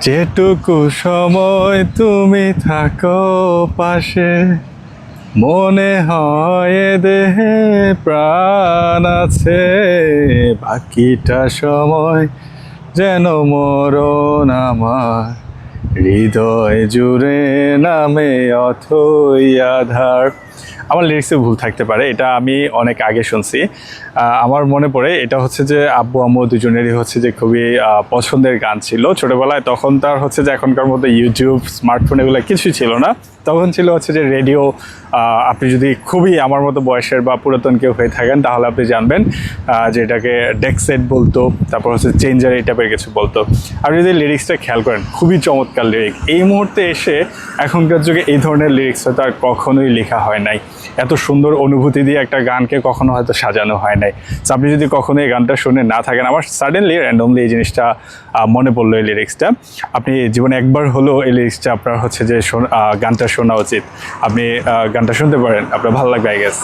যেটুকু সময় তুমি থাকো পাশে, মনে হয় এ দেহে প্রাণ আছে, বাকিটা সময় যেন মরণ আমার, হৃদয় জুড়ে নামে অথই আধার। আমার লিরিক্সে ভুল থাকতে পারে, এটা আমি অনেক আগে শুনছি। আমার মনে পড়ে এটা হচ্ছে যে আব্বু আম্মু দুজনেরই হচ্ছে যে খুবই পছন্দের গান ছিল ছোটোবেলায়। তখন তার হচ্ছে যে এখনকার মতো ইউটিউব, স্মার্টফোন এগুলো কিছুই ছিল না। তখন ছিল হচ্ছে যে রেডিও। আপনি যদি খুবই আমার মতো বয়সের বা পুরাতন কেউ হয়ে থাকেন তাহলে আপনি জানবেন যেটাকে ডেক সেট বলতো, তারপর হচ্ছে চেঞ্জার এই টাইপের কিছু বলতো। আপনি যদি লিরিক্সটা খেয়াল করেন খুবই চমৎকার লিরিক্স। এই মুহূর্তে এসে এখনকার যুগে এই ধরনের লিরিক্স হয়তো আর কখনোই লেখা হয় নাই। এত সুন্দর অনুভূতি দিয়ে একটা গানকে কখনো হয়তো সাজানো হয় নাই। তো আপনি যদি কখনো এই গানটা শুনে না থাকেন, আমার সাডেনলি র্যান্ডমলি এই জিনিসটা মনে পড়লো এই লিরিক্সটা। আপনি জীবনে একবার হলেও এই লিরিক্সটা আপনার হচ্ছে যে গানটা শোনা উচিত। আপনি গানটা শুনতে পারেন, আপনার ভালো লাগবে আই গেস।